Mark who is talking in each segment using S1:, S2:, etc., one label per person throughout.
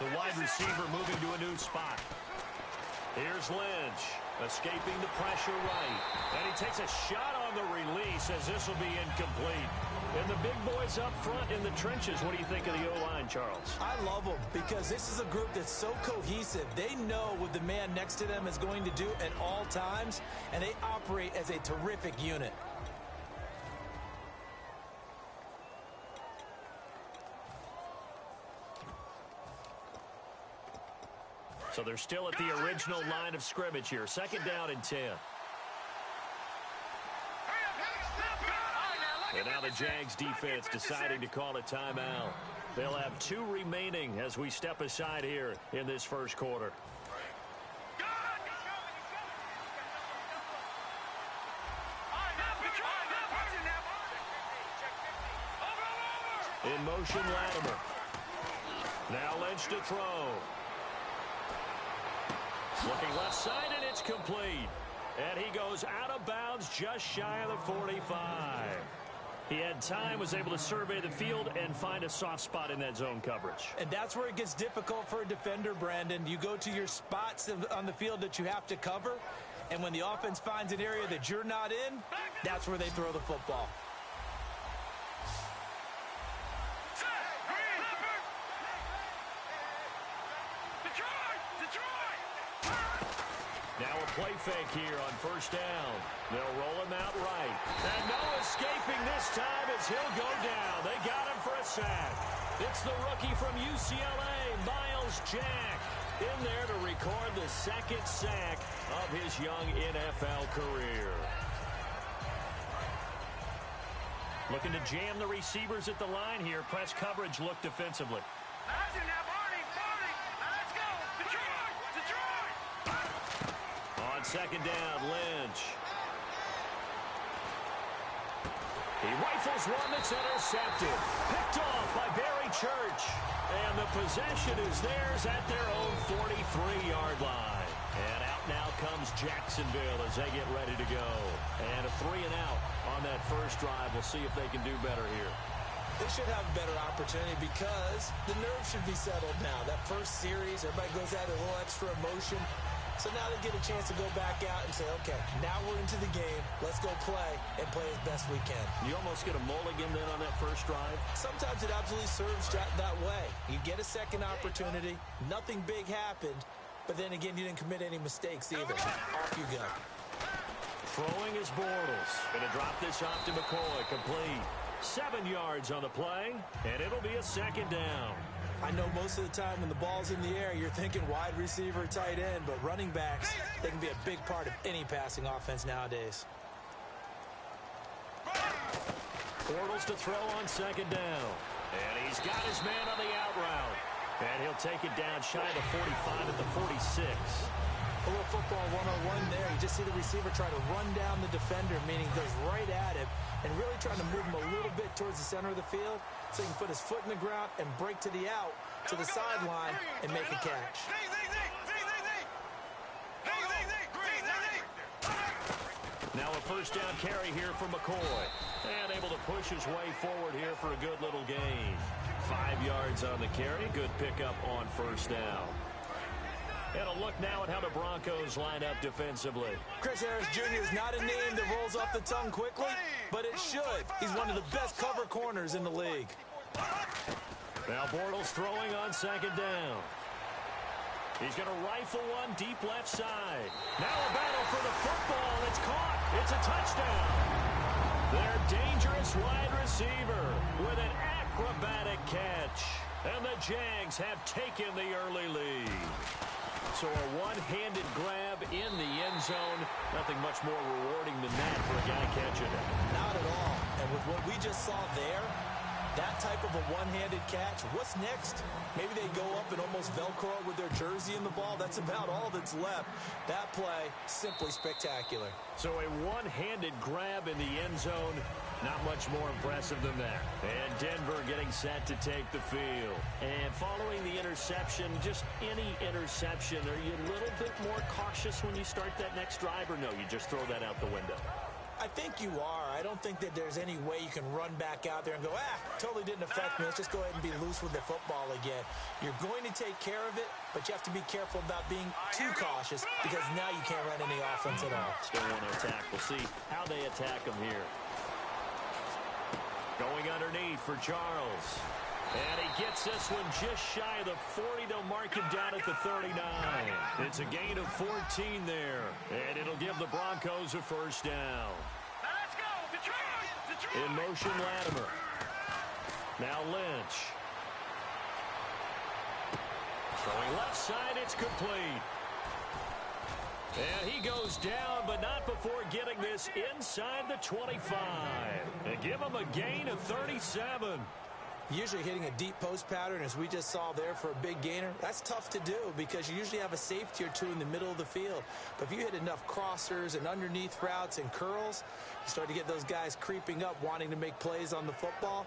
S1: The wide receiver moving to a new spot. Here's Lynch, escaping the pressure right. And he takes a shot on the release as this will be incomplete. And the big boys up front in the trenches. What do you think of the O-line, Charles?
S2: I love them because this is a group that's so cohesive. They know what the man next to them is going to do at all times, and they operate as a terrific unit.
S1: So they're still at the original line of scrimmage here. 2nd down and 10. And now the Jags defense deciding to call a timeout. They'll have 2 remaining as we step aside here in this first quarter. In motion, Latimer. Now Lynch to throw. Looking left side, and it's complete. And he goes out of bounds just shy of the 45. He had time, was able to survey the field and find a soft spot in that zone coverage.
S2: And that's where it gets difficult for a defender, Brandon. You go to your spots on the field that you have to cover, and when the offense finds an area that you're not in, that's where they throw the football.
S1: Now a play fake here on 1st down. They'll roll him out right. And no escaping this time as he'll go down. They got him for a sack. It's the rookie from UCLA, Myles Jack, in there to record the 2nd sack of his young NFL career. Looking to jam the receivers at the line here. Press coverage look defensively. On 2nd down, Lynch. He rifles one that's intercepted. Picked off by Barry Church. And the possession is theirs at their own 43-yard line. And out now comes Jacksonville as they get ready to go. And a 3-and-out on that first drive. We'll see if they can do better here.
S2: They should have a better opportunity because the nerves should be settled now. That first series, everybody goes out a little extra emotion. So now they get a chance to go back out and say, okay, now we're into the game. Let's go play and play as best we can.
S1: You almost get a mulligan then on that first drive?
S2: Sometimes it absolutely serves that way. You get a second opportunity. Nothing big happened. But then again, you didn't commit any mistakes either. Off you go.
S1: Throwing is Bortles. Going to drop this off to McCoy. Complete. 7 yards on the play. And it'll be a 2nd down.
S2: I know most of the time when the ball's in the air, you're thinking wide receiver, tight end, but running backs, they can be a big part of any passing offense nowadays.
S1: Bortles to throw on 2nd down. And he's got his man on the out route. And he'll take it down shy of the 45 at the 46.
S2: A little football 101 there. You just see the receiver try to run down the defender, meaning he goes right at him and really trying to move him a little bit towards the center of the field so he can put his foot in the ground and break to the out, to the sideline, and make a catch.
S1: Now a 1st down carry here for McCoy. And able to push his way forward here for a good little gain. 5 yards on the carry. Good pickup on 1st down. And a look now at how the Broncos line up defensively.
S2: Chris Harris Jr. is not a name that rolls off the tongue quickly, but it should. He's one of the best cover corners in the league.
S1: Now Bortles throwing on 2nd down. He's going to rifle one deep left side. Now a battle for the football. It's caught. It's a touchdown. Their dangerous wide receiver with an acrobatic catch. And the Jags have taken the early lead. So a one-handed grab in the end zone. Nothing much more rewarding than that for a guy catching it.
S2: Not at all. And with what we just saw there, that type of a one-handed catch, what's next? Maybe they go up and almost Velcro with their jersey in the ball. That's about all that's left. That play, simply spectacular.
S1: So a one-handed grab in the end zone. Not much more impressive than that. And Denver getting set to take the field. And following the interception, just any interception, are you a little bit more cautious when you start that next drive, or no, you just throw that out the window?
S2: I think you are. I don't think that there's any way you can run back out there and go, totally didn't affect me. Let's just go ahead and be loose with the football again. You're going to take care of it, but you have to be careful about being too cautious because now you can't run any offense at all.
S1: Still want to attack. We'll see how they attack him here. Going underneath for Charles. And he gets this one just shy of the 40. They'll mark him down at the 39. It's a gain of 14 there. And it'll give the Broncos a first down.
S3: Let's go, Detroit!
S1: In motion, Latimer. Now Lynch. Throwing left side, it's complete. And he goes down, but not before getting this inside the 25. And give him a gain of 37.
S2: Usually hitting a deep post pattern, as we just saw there for a big gainer, that's tough to do because you usually have a safety or two in the middle of the field. But if you hit enough crossers and underneath routes and curls, you start to get those guys creeping up, wanting to make plays on the football.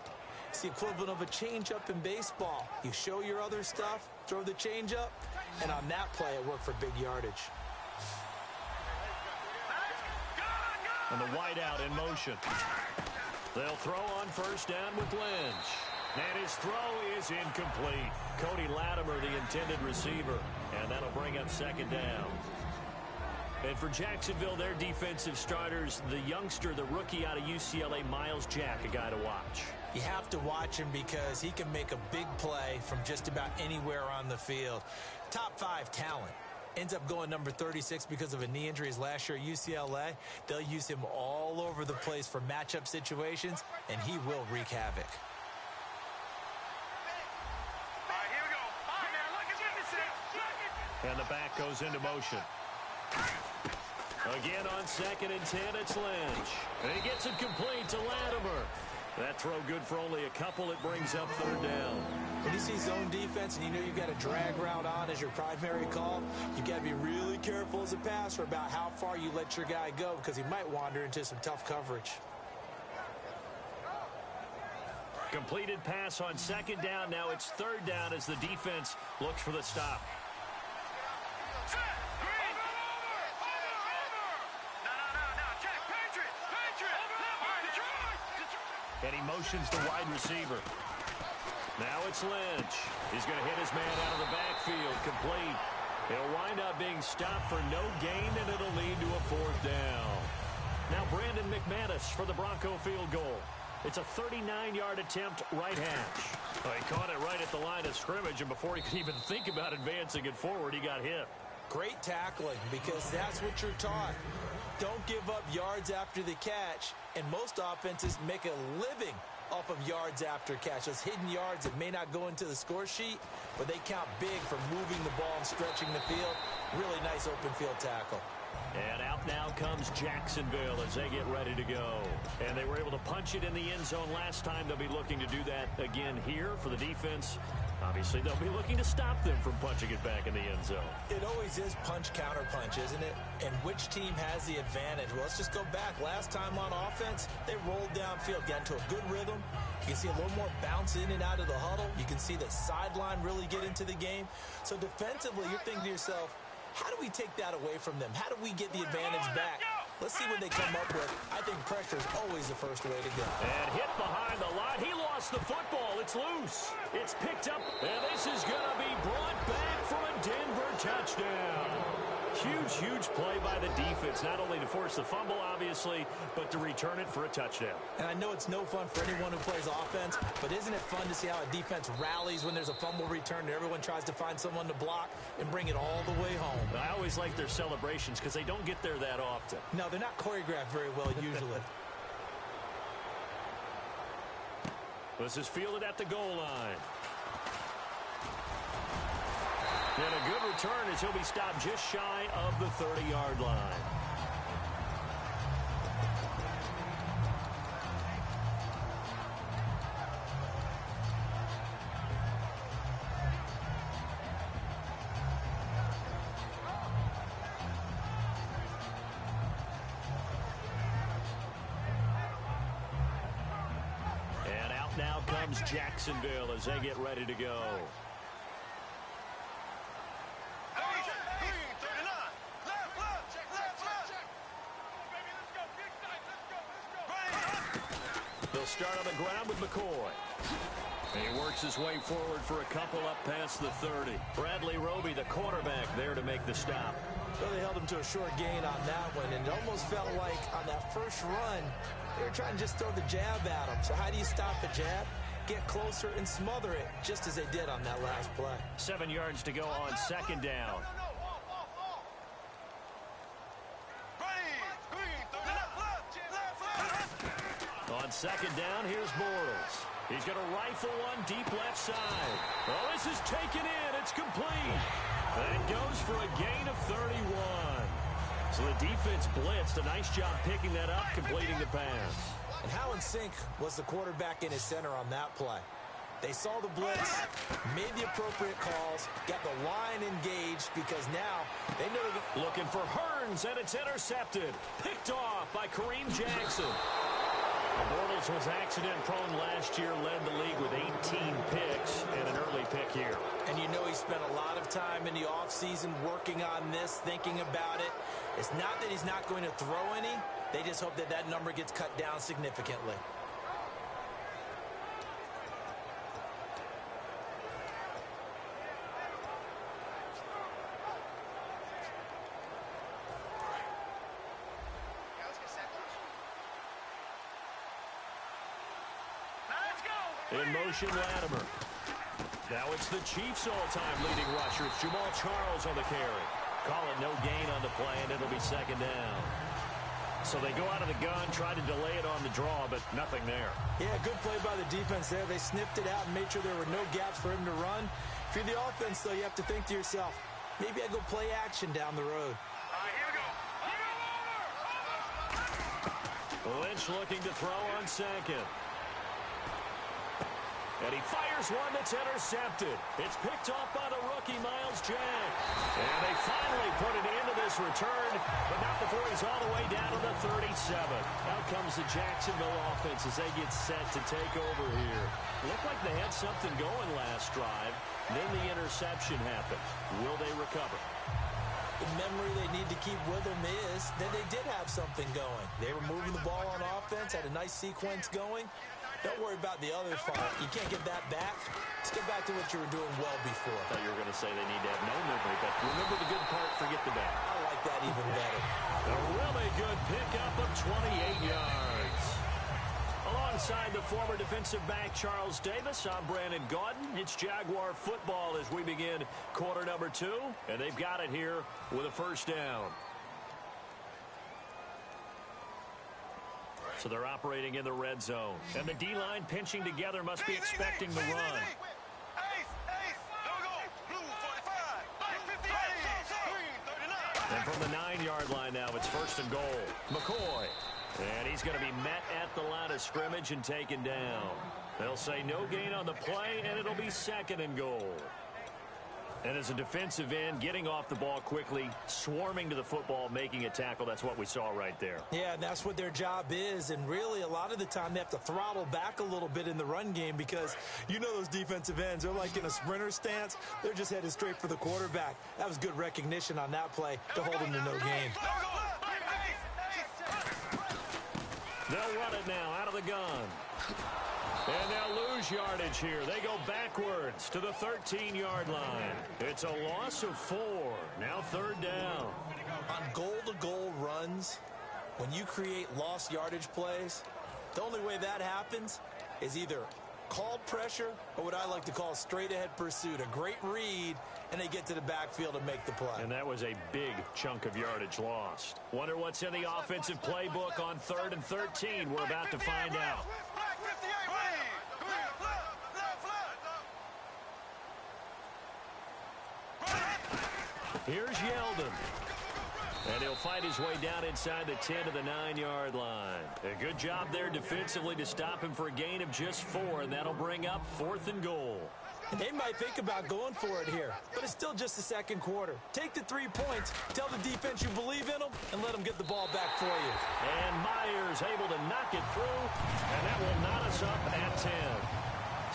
S2: It's the equivalent of a changeup in baseball. You show your other stuff, throw the changeup, and on that play, it worked for big yardage.
S1: And the wideout in motion. They'll throw on first down with Lynch. And his throw is incomplete. Cody Latimer, the intended receiver. And that'll bring up second down. And for Jacksonville, their defensive starters, the youngster, the rookie out of UCLA, Miles Jack, a guy to watch.
S2: You have to watch him because he can make a big play from just about anywhere on the field. Top 5 talent. Ends up going number 36 because of a knee injury his last year at UCLA. They'll use him all over the place for matchup situations, and he will wreak havoc.
S1: And the back goes into motion. Again on 2nd and 10, it's Lynch. And he gets it complete to Latimer. That throw good for only a couple. It brings up third down.
S2: When you see zone defense and you know you've got a drag route on as your primary call, you've got to be really careful as a passer about how far you let your guy go because he might wander into some tough coverage.
S1: Completed pass on 2nd down. Now it's 3rd down as the defense looks for the stop. And he motions the wide receiver. Now it's Lynch. He's going to hit his man out of the backfield. Complete. He'll wind up being stopped for no gain, and it'll lead to a 4th down. Now Brandon McManus for the Bronco field goal. It's a 39-yard attempt, right hash. Well, he caught it right at the line of scrimmage, and before he could even think about advancing it forward, he got hit.
S2: Great tackling because that's what you're taught. Don't give up yards after the catch, and most offenses make a living off of yards after catch. Those hidden yards that may not go into the score sheet, but they count big for moving the ball and stretching the field. Really nice open field tackle.
S1: And out now comes Jacksonville as they get ready to go. And they were able to punch it in the end zone last time. They'll be looking to do that again here for the defense. Obviously, they'll be looking to stop them from punching it back in the end zone.
S2: It always is punch, counter punch, isn't it? And which team has the advantage? Well, let's just go back. Last time on offense, they rolled downfield, got into a good rhythm. You can see a little more bounce in and out of the huddle. You can see the sideline really get into the game. So defensively, you're thinking to yourself, how do we take that away from them? How do we get the advantage back? Let's see what they come up with. I think pressure is always the first way to go.
S1: And hit behind the line. He lost the football. It's loose. It's picked up. And this is going to be brought back for a Denver touchdown. Huge, huge play by the defense, not only to force the fumble, obviously, but to return it for a touchdown.
S2: And I know it's no fun for anyone who plays offense, but isn't it fun to see how a defense rallies when there's a fumble return and everyone tries to find someone to block and bring it all the way home?
S1: I always like their celebrations because they don't get there that often.
S2: No, they're not choreographed very well usually.
S1: This is fielded at the goal line. And a good return as he'll be stopped just shy of the 30-yard line. And out now comes Jacksonville as they get ready to go. They'll start on the ground with McCoy. He works his way forward for a couple up past the 30. Bradley Roby, the quarterback, there to make the stop.
S2: Well, they held him to a short gain on that one, and it almost felt like on that first run, they were trying to just throw the jab at him. So how do you stop a jab? Get closer and smother it, just as they did on that last play.
S1: 7 yards to go on second down. On second down, here's Bortles. He's going to rifle one deep left side. Oh, this is taken in. It's complete. That goes for a gain of 31. So the defense blitzed. A nice job picking that up, completing the pass.
S2: And how in sync was the quarterback in his center on that play? They saw the blitz, made the appropriate calls, got the line engaged because now they know they're
S1: looking for Hearns, and it's intercepted. Picked off by Kareem Jackson. Bortles was accident-prone last year, led the league with 18 picks and an early pick here.
S2: And you know he spent a lot of time in the offseason working on this, thinking about it. It's not that he's not going to throw any. They just hope that that number gets cut down significantly.
S1: In motion, Latimer. Now it's the Chiefs' all-time leading rusher. It's Jamal Charles on the carry. Call it no gain on the play, and it'll be second down. So they go out of the gun, try to delay it on the draw, but nothing there.
S2: Yeah, good play by the defense there. They sniffed it out and made sure there were no gaps for him to run. If you're the offense, though, you have to think to yourself, maybe I go play action down the road.
S3: Here we go.
S1: Lynch looking to throw on second. And he fires one that's intercepted. It's picked off by the rookie, Myles Jack. And they finally put it into this return, but not before he's all the way down to the 37. Out comes the Jacksonville offense as they get set to take over here. Looked like they had something going last drive. Then the interception happened. Will they recover?
S2: The memory they need to keep with them is that they did have something going. They were moving the ball on offense, had a nice sequence going. Don't worry about the other part. You can't get that back. Let's get back to what you were doing well before.
S1: I thought you were going to say they need to have no memory, but remember the good part, forget the bad.
S2: I like that even better.
S1: A really good pickup of 28 yards. Alongside the former defensive back Charles Davis, I'm Brandon Gaudin. It's Jaguar football as we begin quarter number 2, and they've got it here with a first down. So they're operating in the red zone. And the D-line pinching together must be expecting the run. And from the 9-yard line now, it's first and goal. McCoy. And he's going to be met at the line of scrimmage and taken down. They'll say no gain on the play, and it'll be second and goal. And as a defensive end, getting off the ball quickly, swarming to the football, making a tackle, that's what we saw right there.
S2: Yeah, and that's what their job is. And really, a lot of the time, they have to throttle back a little bit in the run game because you know those defensive ends, they're like in a sprinter stance. They're just headed straight for the quarterback. That was good recognition on that play to hold him to no gain.
S1: They'll run it now out of the gun. And they'll lose yardage here. They go backwards to the 13-yard line. It's a loss of 4. Now third down.
S2: On goal-to-goal runs, when you create lost yardage plays, the only way that happens is either called pressure or what I like to call straight-ahead pursuit. A great read, and they get to the backfield and make the play.
S1: And that was a big chunk of yardage lost. Wonder what's in the offensive playbook on 3rd and 13. We're about to find out. Here's Yeldon. And he'll fight his way down inside the 10 to the 9-yard line. A good job there defensively to stop him for a gain of just 4, and that'll bring up 4th and goal.
S2: And they might think about going for it here, but it's still just the second quarter. Take the 3 points, tell the defense you believe in them, and let them get the ball back for you.
S1: And Myers able to knock it through, and that will knot us up at 10.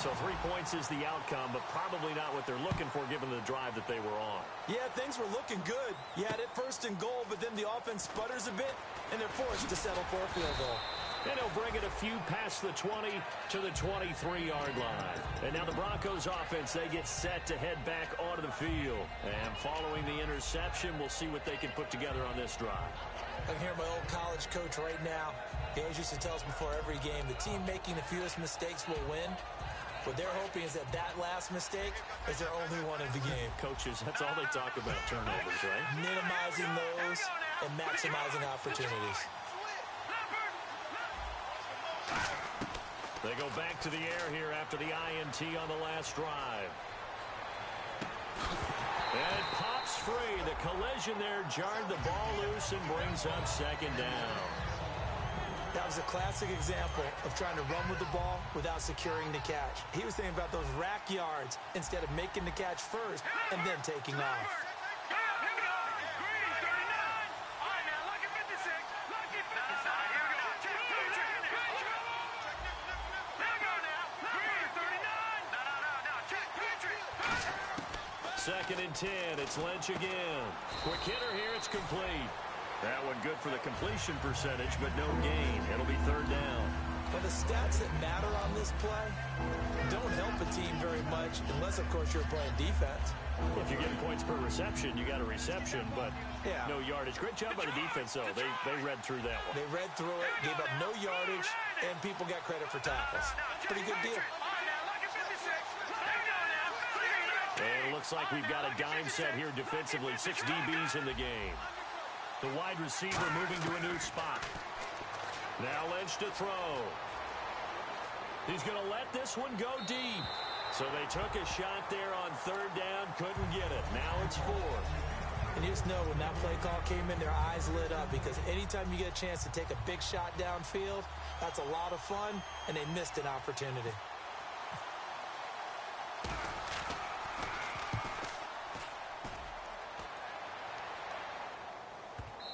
S1: So 3 points is the outcome, but probably not what they're looking for given the drive that they were on.
S2: Yeah, things were looking good. You had it 1st and goal, but then the offense sputters a bit, and they're forced to settle for a field goal.
S1: And he'll bring it a few past the 20 to the 23-yard line. And now the Broncos offense, they get set to head back onto the field. And following the interception, we'll see what they can put together on this drive.
S2: I can hear my old college coach right now. He always used to tell us before every game, the team making the fewest mistakes will win. What they're hoping is that last mistake is their only one of the game.
S1: Coaches, that's all they talk about, turnovers, right?
S2: Minimizing those and maximizing opportunities.
S1: They go back to the air here after the INT on the last drive. And it pops free. The collision there jarred the ball loose and brings up second down.
S2: That was a classic example of trying to run with the ball without securing the catch. He was thinking about those rack yards instead of making the catch first and then taking off.
S1: Second and 10. It's Lynch again. Quick hitter here. It's complete. That one good for the completion percentage, but no gain. It'll be third down.
S2: But the stats that matter on this play don't help a team very much unless, of course, you're playing defense.
S1: If you're getting points per reception, you got a reception, but no yardage. Great job by the defense, though. They read through that one.
S2: They read through it, gave up no yardage, and people got credit for tackles. Pretty good deal.
S1: And it looks like we've got a dime set here defensively. 6 DBs in the game. The wide receiver moving to a new spot. Now Lynch to throw. He's going to let this one go deep. So they took a shot there on third down, couldn't get it. Now it's fourth.
S2: And you just know when that play call came in, their eyes lit up because anytime you get a chance to take a big shot downfield, that's a lot of fun, and they missed an opportunity.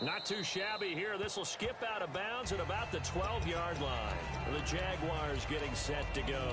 S1: Not too shabby here. This will skip out of bounds at about the 12-yard line. The Jaguars getting set to go.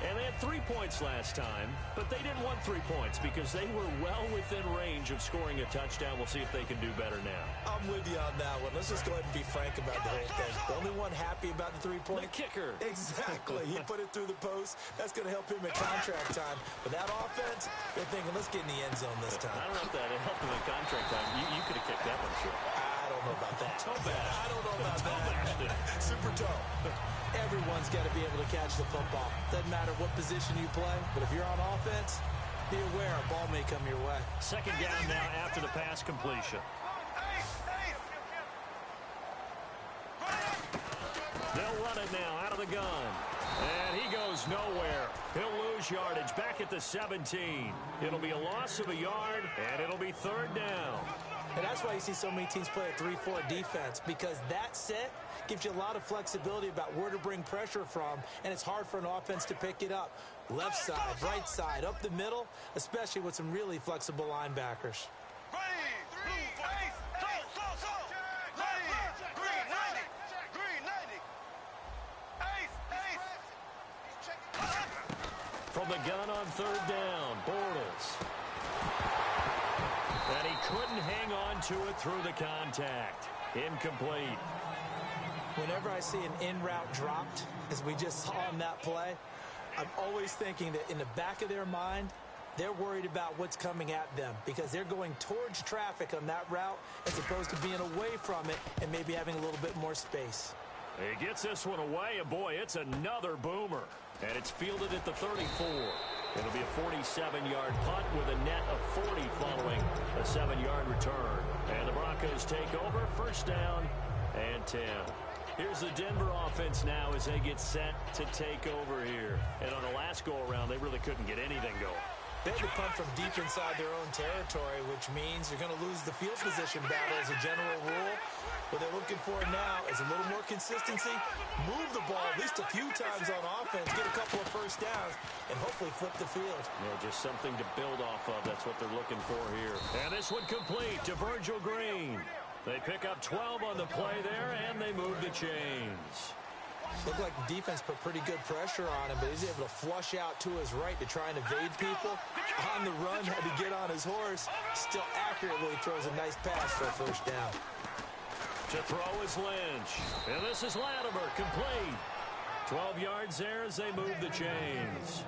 S1: And they had 3 points last time, but they didn't want 3 points because they were well within range of scoring a touchdown. We'll see if they can do better now.
S2: I'm with you on that one. Let's just go ahead and be frank about the whole thing. The only one happy about the 3-point?
S1: The kicker.
S2: Exactly. He put it through the post. That's going to help him at contract time. But that offense, they're thinking, let's get in the end zone this time.
S1: I don't know if that helped him at contract time. You could have kicked that one, sure.
S2: I don't know about that. I don't know about that.
S1: Super toe.
S2: Everyone's got to be able to catch the football. Doesn't matter what position you play, but if you're on offense, be aware a ball may come your way.
S1: Second down now after the pass completion. They'll run it now out of the gun. And he goes nowhere. He'll lose yardage back at the 17. It'll be a loss of a yard, and it'll be third down.
S2: And that's why you see so many teams play a 3-4 defense, because that set gives you a lot of flexibility about where to bring pressure from, and it's hard for an offense to pick it up. Left side, right side, up the middle, especially with some really flexible linebackers.
S1: From the gun on third down, Bortles. And he couldn't hang on to it through the contact. Incomplete.
S2: Whenever I see an in-route dropped, as we just saw on that play, I'm always thinking that in the back of their mind, they're worried about what's coming at them because they're going towards traffic on that route as opposed to being away from it and maybe having a little bit more space.
S1: He gets this one away, and boy, it's another boomer. And it's fielded at the 34. It'll be a 47-yard punt with a net of 40 following a 7-yard return. And the Broncos take over, first down and 10. Here's the Denver offense now as they get set to take over here. And on the last go-around, they really couldn't get anything going.
S2: They had to punt from deep inside their own territory, which means you're going to lose the field position battle as a general rule. What they're looking for now is a little more consistency, move the ball at least a few times on offense, get a couple of first downs, and hopefully flip the field.
S1: Yeah, just something to build off of. That's what they're looking for here. And this one complete to Virgil Green. They pick up 12 on the play there, and they move the chains.
S2: Looked like the defense put pretty good pressure on him, but he's able to flush out to his right to try and evade people. On the run, had to get on his horse. Still accurately throws a nice pass for a first down.
S1: To throw is Lynch. And this is Latimer, complete. 12 yards there as they move the chains.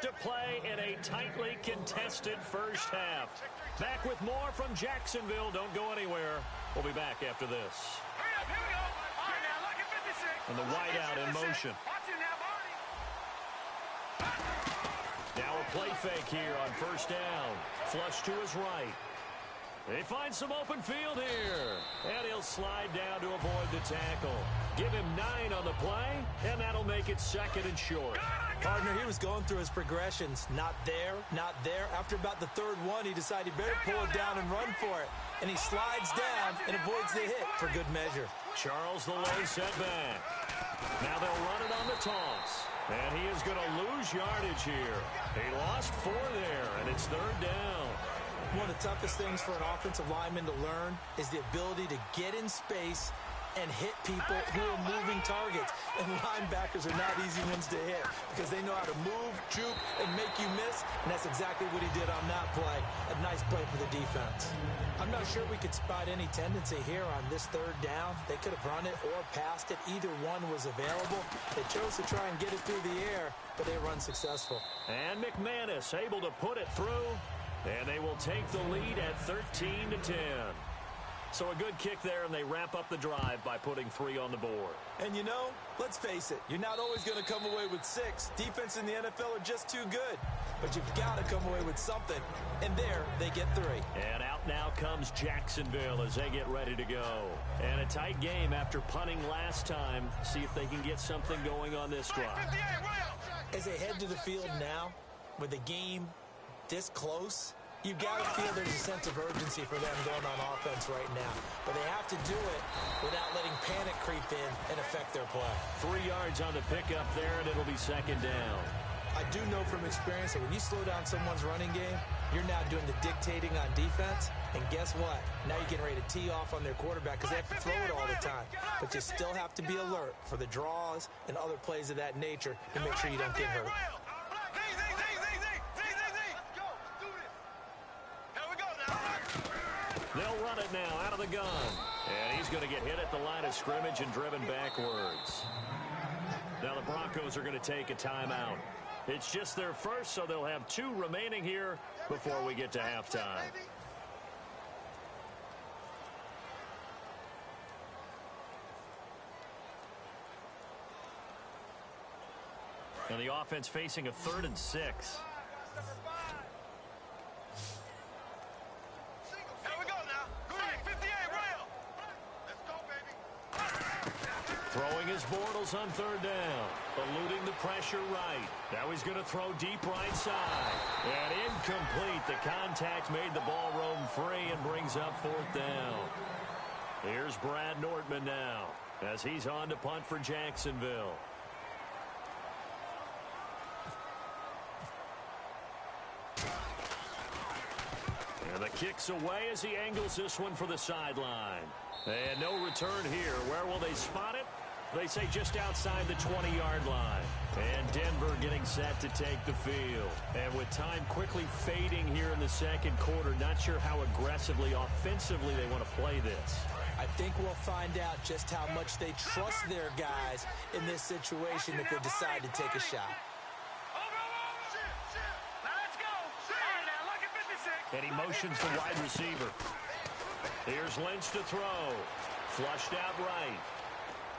S1: To play in a tightly contested first half. Back with more from Jacksonville. Don't go anywhere. We'll be back after this.
S3: Here we go. All right, now, look at 56.
S1: And the wideout in motion.
S3: Watch it now, Barney.
S1: Now a play fake here on first down. Flush to his right. They find some open field here. And he'll slide down to avoid the tackle. Give him 9 on the play, and that'll make it second and short.
S2: Partner, he was going through his progressions. Not there, not there. After about the third one, he decided he better pull it down and run for it. And he slides down and avoids the hit for good measure.
S1: Charles the low setback. Now they'll run it on the toss. And he is going to lose yardage here. He lost 4 there, and it's third down.
S2: One of the toughest things for an offensive lineman to learn is the ability to get in space and hit people who are moving targets. And linebackers are not easy ones to hit because they know how to move, juke, and make you miss. And that's exactly what he did on that play. A nice play for the defense. I'm not sure we could spot any tendency here on this third down. They could have run it or passed it. Either one was available. They chose to try and get it through the air, but they were unsuccessful.
S1: And McManus able to put it through. And they will take the lead at 13-10. So a good kick there, and they wrap up the drive by putting 3 on the board.
S2: And you know, let's face it, you're not always going to come away with 6. Defense in the NFL are just too good. But you've got to come away with something. And there, they get 3.
S1: And out now comes Jacksonville as they get ready to go. And a tight game after punting last time. See if they can get something going on this drive.
S2: As they head to the field now, with the game this close, you've got to feel there's a sense of urgency for them going on offense right now. But they have to do it without letting panic creep in and affect their play.
S1: 3 yards on the pickup there, and it'll be second down.
S2: I do know from experience that when you slow down someone's running game, you're now doing the dictating on defense. And guess what? Now you're getting ready to tee off on their quarterback because they have to throw it all the time. But you still have to be alert for the draws and other plays of that nature to make sure you don't get hurt.
S1: They'll run it now out of the gun. And he's going to get hit at the line of scrimmage and driven backwards. Now the Broncos are going to take a timeout. It's just their first, so they'll have 2 remaining here before we get to halftime. And the offense facing a 3rd and 6. Throwing his Bortles on 3rd down. Eluding the pressure right. Now he's going to throw deep right side. And incomplete. The contact made the ball roam free and brings up 4th down. Here's Brad Nortman now as he's on to punt for Jacksonville. And the kick's away as he angles this one for the sideline. And no return here. Where will they spot it? They say just outside the 20-yard line. And Denver getting set to take the field. And with time quickly fading here in the second quarter, not sure how aggressively, offensively they want to play this.
S2: I think we'll find out just how much they trust their guys in this situation if they decide to take a shot.
S1: And he motions the wide receiver. Here's Lynch to throw. Flushed out right.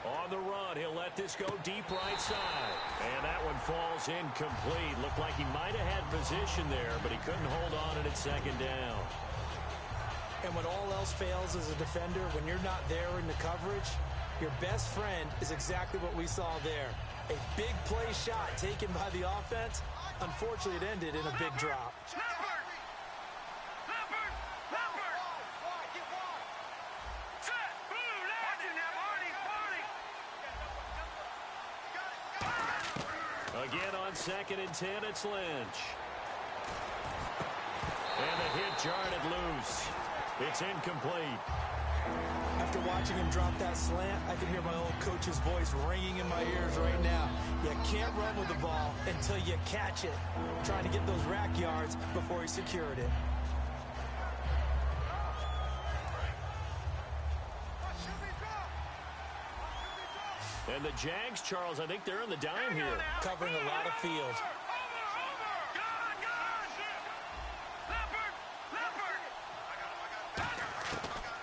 S1: On the run, he'll let this go deep right side. And that one falls incomplete. Looked like he might have had position there, but he couldn't hold on at second down.
S2: And when all else fails as a defender, when you're not there in the coverage, your best friend is exactly what we saw there. A big play shot taken by the offense. Unfortunately, it ended in a big drop.
S1: Again on 2nd and 10, it's Lynch. And the hit jarred it loose. It's incomplete.
S2: After watching him drop that slant, I can hear my old coach's voice ringing in my ears right now. You can't run with the ball until you catch it. Trying to get those rack yards before he secured it.
S1: And the Jags, Charles, I think they're in the dime here.
S2: Covering a lot of field.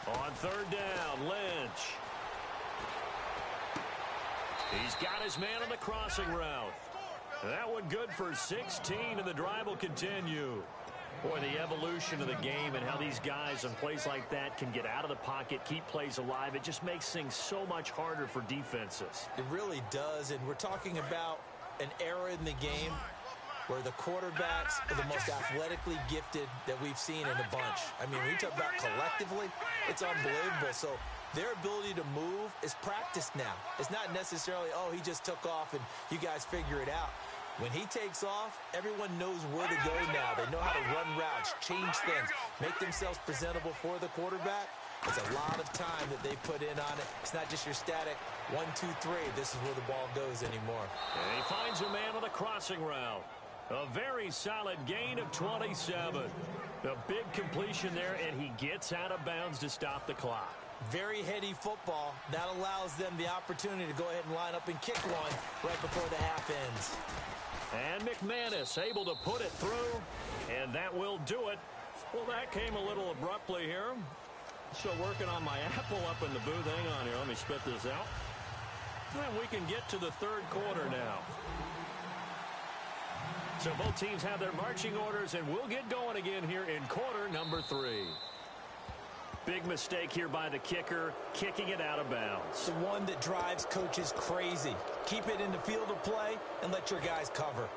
S1: On third down, Lynch. He's got his man on the crossing route. That one good for 16, and the drive will continue. Boy, the evolution of the game and how these guys on plays like that can get out of the pocket, keep plays alive, it just makes things so much harder for defenses.
S2: It really does, and we're talking about an era in the game where the quarterbacks are the most athletically gifted that we've seen in a bunch. I mean, when you talk about collectively, it's unbelievable. So their ability to move is practiced now. It's not necessarily, oh, he just took off and you guys figure it out. When he takes off, everyone knows where to go now. They know how to run routes, change things, make themselves presentable for the quarterback. It's a lot of time that they put in on it. It's not just your static 1, 2, 3. This is where the ball goes anymore.
S1: And he finds a man on the crossing route. A very solid gain of 27. A big completion there, and he gets out of bounds to stop the clock.
S2: Very heady football. That allows them the opportunity to go ahead and line up and kick one right before the half ends.
S1: And McManus able to put it through, and that will do it. Well, that came a little abruptly here. Still working on my apple up in the booth. Hang on here. Let me spit this out. And we can get to the third quarter now. So both teams have their marching orders, and we'll get going again here in quarter number 3. Big mistake here by the kicker, kicking it out of bounds.
S2: The one that drives coaches crazy. Keep it in the field of play and let your guys cover.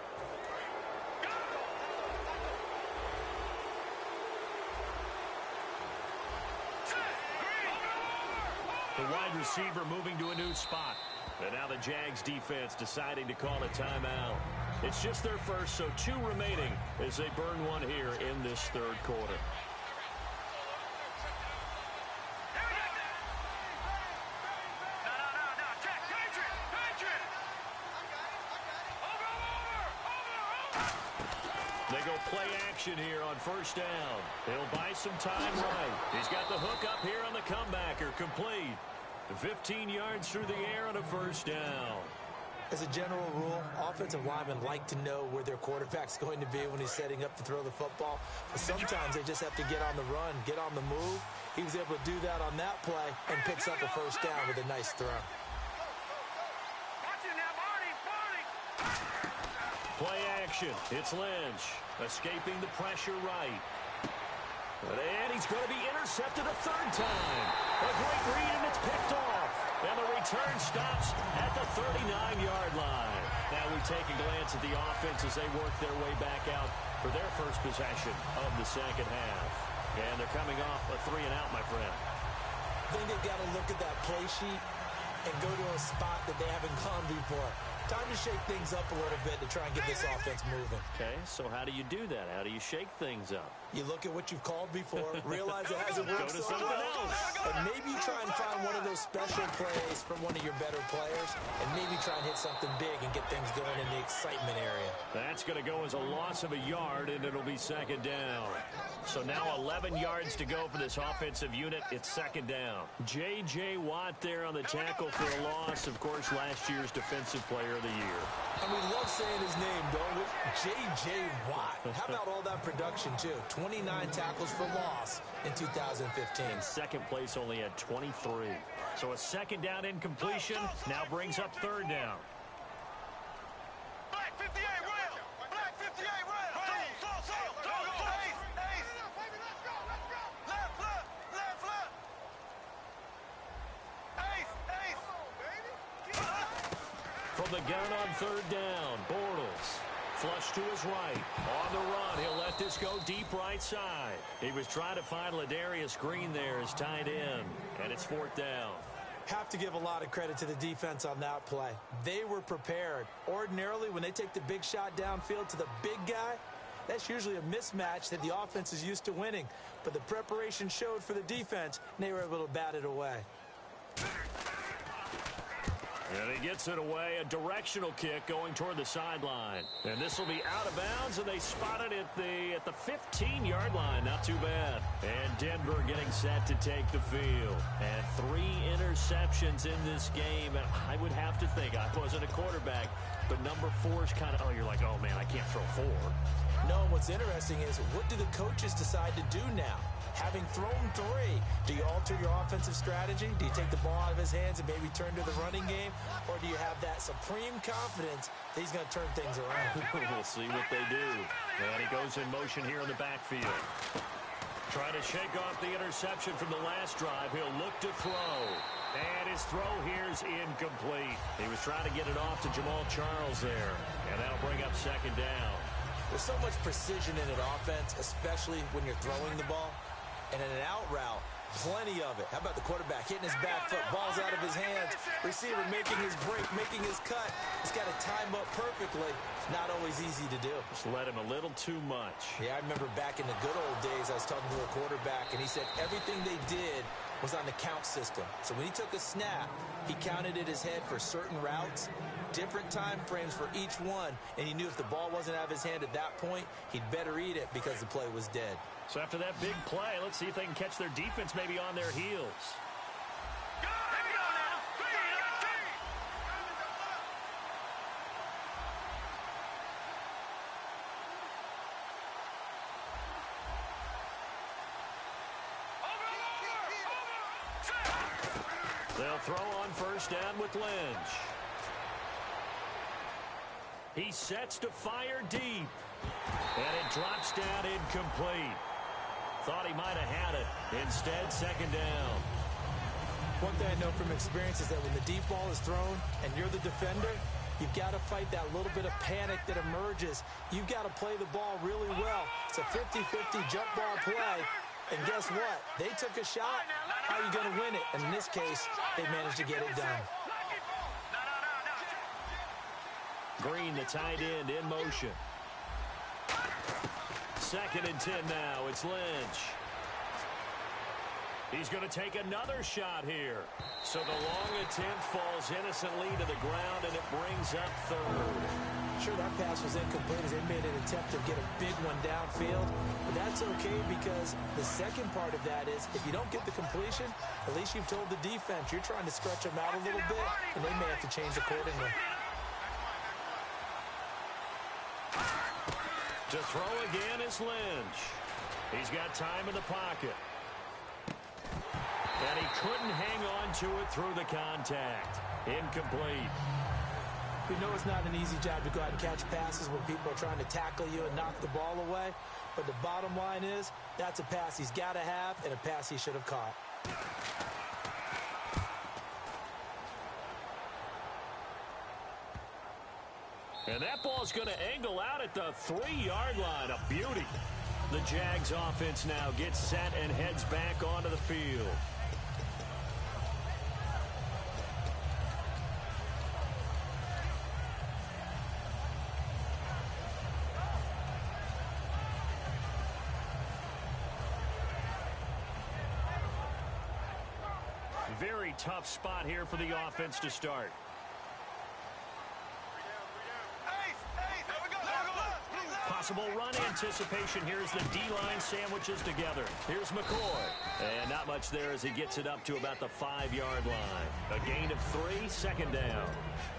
S1: The wide receiver moving to a new spot. And now the Jags defense deciding to call a timeout. It's just their first, so 2 remaining as they burn one here in this third quarter. They go play action here on first down. He'll buy some time right. He's got the hook up here on the comebacker, complete. 15 yards through the air on a first down.
S2: As a general rule, offensive linemen like to know where their quarterback's going to be when he's setting up to throw the football. But sometimes they just have to get on the run, get on the move. He was able to do that on that play and picks up a first down with a nice throw.
S1: Play action. It's Lynch escaping the pressure right. And he's going to be intercepted a third time. A great read, and it's picked off. And the return stops at the 39-yard line. Now we take a glance at the offense as they work their way back out for their first possession of the second half. And they're coming off a 3-and-out, my friend.
S2: I think they've got to look at that play sheet and go to a spot that they haven't gone before. Time to shake things up a little bit to try and get this offense moving.
S1: Okay, so how do you do that? How do you shake things up?
S2: You look at what you've called before, realize it hasn't worked
S1: Go to
S2: so
S1: something
S2: well,
S1: else.
S2: and maybe you try and find one of those special plays from one of your better players, and maybe try and hit something big and get things going in the excitement area.
S1: That's going to go as a loss of a yard, and it'll be second down. So now 11 yards to go for this offensive unit. It's second down. J.J. Watt there on the tackle for a loss. Of course, last year's Defensive Player of the Year.
S2: And we love saying his name, don't we? J.J. Watt. How about all that production, too? 29 tackles for loss in 2015.
S1: And second place only at 23. So a second down incompletion now brings up third down.
S3: Black 58, rail! Black 58, rail!
S1: From the gun on third down, Bortles. Flush to his right. On the run, he'll let this go deep right side. He was trying to find Ladarius Green there as tight end, and it's fourth down.
S2: Have to give a lot of credit to the defense on that play. They were prepared. Ordinarily, when they take the big shot downfield to the big guy, that's usually a mismatch that the offense is used to winning. But the preparation showed for the defense, and they were able to bat it away.
S1: And he gets it away, a directional kick going toward the sideline. And this will be out of bounds, and they spot it at the 15-yard line. Not too bad. And Denver getting set to take the field. And 3 interceptions in this game. And I would have to think, I wasn't a quarterback, but number 4 is kind of, oh, you're like, oh, man, I can't throw 4.
S2: No, what's interesting is, what do the coaches decide to do now? Having thrown 3, do you alter your offensive strategy? Do you take the ball out of his hands and maybe turn to the running game? Or do you have that supreme confidence that he's going to turn things around?
S1: We'll see what they do. And he goes in motion here in the backfield. Trying to shake off the interception from the last drive. He'll look to throw. And his throw here is incomplete. He was trying to get it off to Jamal Charles there. And that'll bring up second down.
S2: There's so much precision in an offense, especially when you're throwing the ball. And in an out route, plenty of it. How about the quarterback hitting his back foot, ball's out of his hands, receiver making his break, making his cut. He's got to time up perfectly. Not always easy to do.
S1: Just let him a little too much.
S2: Yeah, I remember back in the good old days, I was talking to a quarterback, and he said everything they did was on the count system. So when he took a snap, he counted in his head for certain routes, different time frames for each one, and he knew if the ball wasn't out of his hand at that point, he'd better eat it because the play was dead.
S1: So after that big play, let's see if they can catch their defense maybe on their heels. They'll throw on first down with Lynch. He sets to fire deep. And it drops down incomplete. Thought he might have had it. Instead, second down.
S2: One thing I know from experience is that when the deep ball is thrown and you're the defender, you've got to fight that little bit of panic that emerges. You've got to play the ball really well. It's a 50-50 jump ball play. And guess what? They took a shot. How are you going to win it? And in this case, they managed to get it done.
S1: Green, the tight end, in motion. 2nd and 10 now. It's Lynch. He's going to take another shot here. So the long attempt falls innocently to the ground, and it brings up 3rd.
S2: Sure, that pass was incomplete as they made an attempt to get a big one downfield. But that's okay because the second part of that is if you don't get the completion, at least you've told the defense you're trying to stretch them out a little bit, and they may have to change accordingly.
S1: To throw again is Lynch. He's got time in the pocket. And he couldn't hang on to it through the contact. Incomplete.
S2: We know it's not an easy job to go out and catch passes when people are trying to tackle you and knock the ball away. But the bottom line is, that's a pass he's got to have and a pass he should have caught.
S1: And that ball's going to angle out at the 3-yard line. A beauty. The Jags offense now gets set and heads back onto the field. Very tough spot here for the offense to start. Possible run anticipation here as the D-line sandwiches together. Here's McCoy. And not much there as he gets it up to about the 5-yard line. A gain of 3, second down.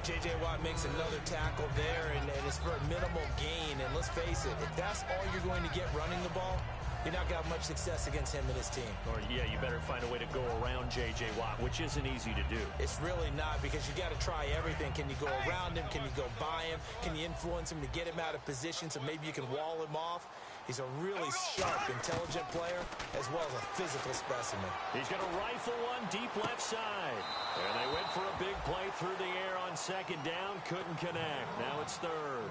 S2: J.J. Watt makes another tackle there, and it's for a minimal gain. And let's face it, if that's all you're going to get running the ball, you're not going to have much success against him and his team.
S1: Or, yeah, you better find a way to go around J.J. Watt, which isn't easy to do.
S2: It's really not because you got to try everything. Can you go around him? Can you go by him? Can you influence him to get him out of position so maybe you can wall him off? He's a really sharp, intelligent player as well as a physical specimen.
S1: He's going to rifle one deep left side. And they went for a big play through the air on second down. Couldn't connect. Now it's 3rd.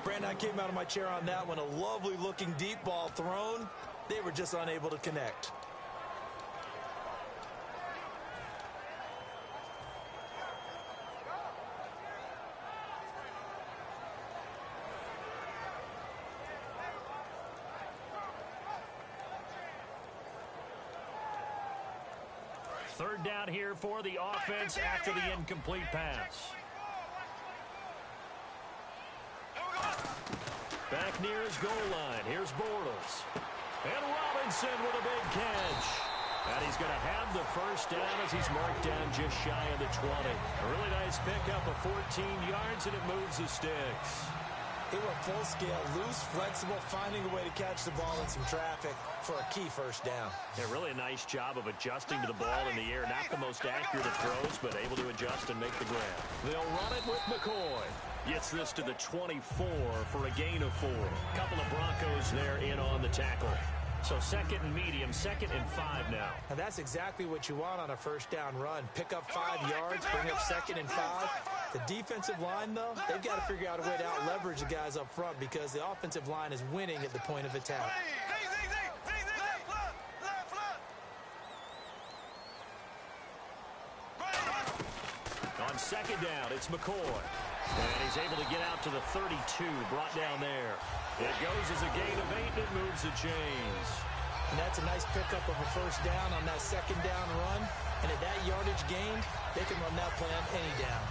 S2: Brandon, I came out of my chair on that one. A lovely-looking deep ball thrown. They were just unable to connect.
S1: Third down here for the offense after the incomplete pass. Back near his goal line. Here's Bortles. And Robinson with a big catch. And he's going to have the first down as he's marked down just shy of the 20. A really nice pickup of 14 yards, and it moves the sticks.
S2: It went full scale, loose, flexible, finding a way to catch the ball in some traffic for a key first down.
S1: Yeah, really a nice job of adjusting to the ball in the air. Not the most accurate of throws, but able to adjust and make the grab. They'll run it with McCoy. Gets this to the 24 for a gain of 4. Couple of Broncos there in on the tackle. So second and medium, 2nd and 5 now.
S2: And that's exactly what you want on a first down run. Pick up 5 yards, bring up 2nd and 5. The defensive line, though, they've got to figure out a way to out-leverage the guys up front because the offensive line is winning at the point of attack.
S1: On second down, it's McCoy. And he's able to get out to the 32, brought down there. It goes as a gain of 8, and it moves the chains.
S2: And that's a nice pickup of a first down on that second down run. And at that yardage gained, they can run that play on any down.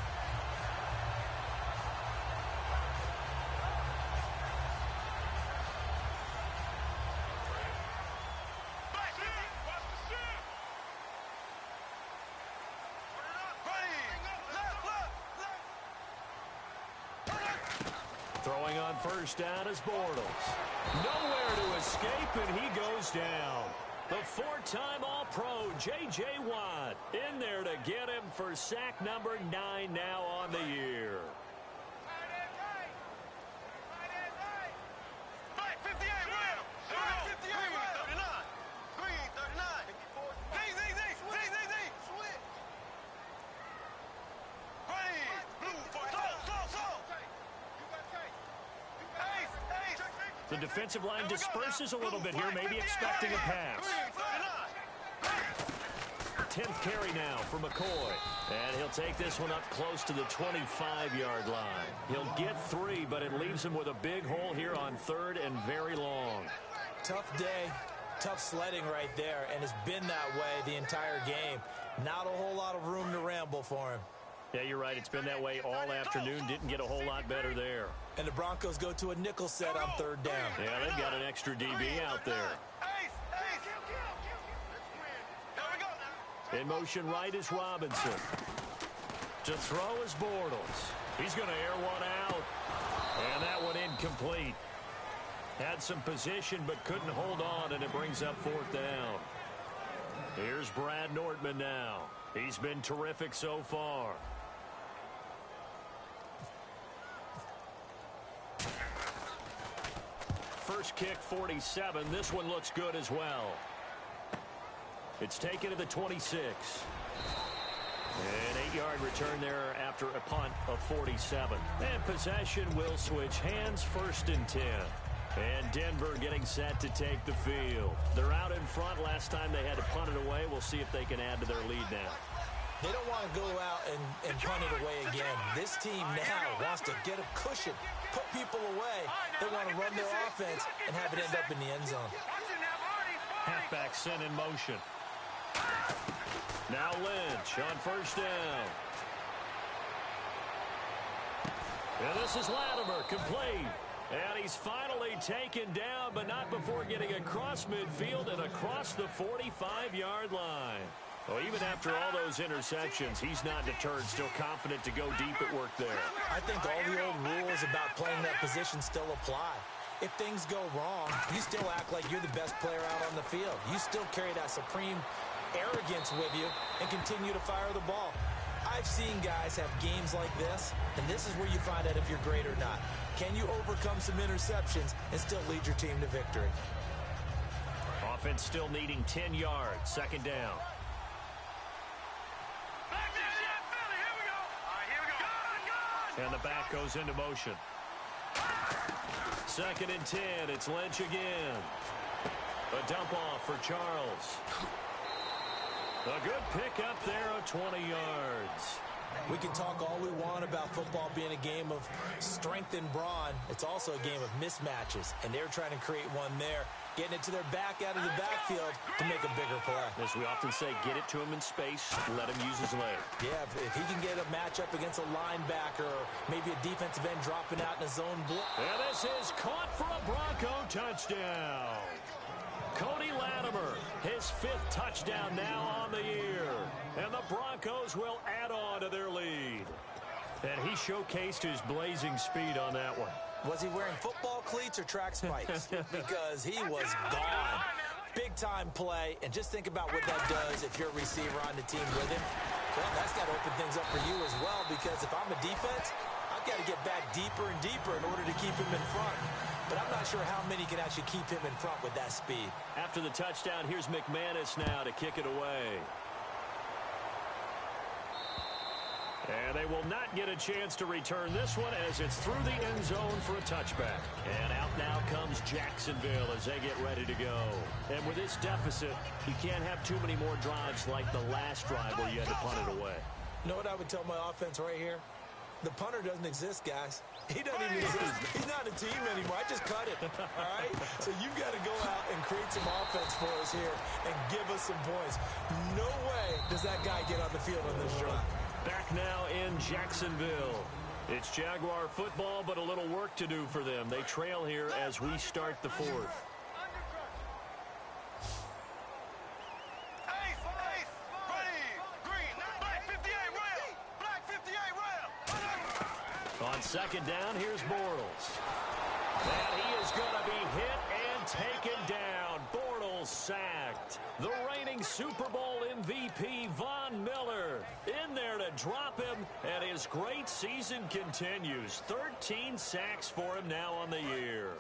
S1: Throwing on first down is Bortles. Nowhere to escape, and he goes down. The 4-time All-Pro, J.J. Watt, in there to get him for sack number 9 now on the year. The defensive line disperses a little bit here, maybe expecting a pass. 10th carry now for McCoy. And he'll take this one up close to the 25-yard line. He'll get 3, but it leaves him with a big hole here on 3rd and very long.
S2: Tough day, tough sledding right there, and it's been that way the entire game. Not a whole lot of room to ramble for him.
S1: Yeah, you're right. It's been that way all afternoon. Didn't get a whole lot better there.
S2: And the Broncos go to a nickel set on 3rd down.
S1: Yeah, they've got an extra DB out there. In motion right is Robinson. To throw is Bortles. He's going to air one out. And that one incomplete. Had some position but couldn't hold on, and it brings up 4th down. Here's Brad Nortman now. He's been terrific so far. First kick, 47. This one looks good as well. It's taken to the 26. An 8-yard return there after a punt of 47. And possession will switch hands, 1st and 10. And Denver getting set to take the field. They're out in front. Last time they had to punt it away. We'll see if they can add to their lead now.
S2: They don't want to go out and punt it away again. This team now wants to get a cushion, put people away. They want to run their offense and have it end up in the end zone.
S1: Halfback sent in motion. Now Lynch on first down. And this is Latimer, complete. And he's finally taken down, but not before getting across midfield and across the 45-yard line. Well, even after all those interceptions, he's not deterred, still confident to go deep at work there.
S2: I think all the old rules about playing that position still apply. If things go wrong, you still act like you're the best player out on the field. You still carry that supreme arrogance with you and continue to fire the ball. I've seen guys have games like this, and this is where you find out if you're great or not. Can you overcome some interceptions and still lead your team to victory?
S1: Offense still needing 10 yards, 2nd down. And the back goes into motion. 2nd and 10. It's Lynch again. A dump off for Charles. A good pick up there of 20 yards.
S2: We can talk all we want about football being a game of strength and brawn. It's also a game of mismatches, and they're trying to create one there, getting it to their back out of the backfield to make a bigger play.
S1: As we often say, get it to him in space, let him use his leg.
S2: Yeah, if he can get a matchup against a linebacker or maybe a defensive end dropping out in a zone blitz.
S1: And this is caught for a Bronco touchdown. Cody Latimer, his 5th touchdown now on the year. And the Broncos will add on to their lead. And he showcased his blazing speed on that one.
S2: Was he wearing football cleats or track spikes? Because he was gone. Big-time play, and just think about what that does if you're a receiver on the team with him. Well, that's got to open things up for you as well, because if I'm a defense, I've got to get back deeper and deeper in order to keep him in front. But I'm not sure how many can actually keep him in front with that speed.
S1: After the touchdown, here's McManus now to kick it away. And they will not get a chance to return this one as it's through the end zone for a touchback. And out now comes Jacksonville as they get ready to go. And with this deficit, you can't have too many more drives like the last drive where you had to punt it away.
S2: You know what I would tell my offense right here? The punter doesn't exist, guys. He doesn't even exist. He's not a team anymore. I just cut it, all right? So you've got to go out and create some offense for us here and give us some points. No way does that guy get on the field on this drive.
S1: Back now in Jacksonville. It's Jaguar football, but a little work to do for them. They trail here as we start the 4th. On 2nd down, here's Bortles. And he is going to be hit and taken down. Bortles sacked. The reigning Super Bowl MVP, Von Miller, in there to drop him, and his great season continues. 13 sacks for him now on the year.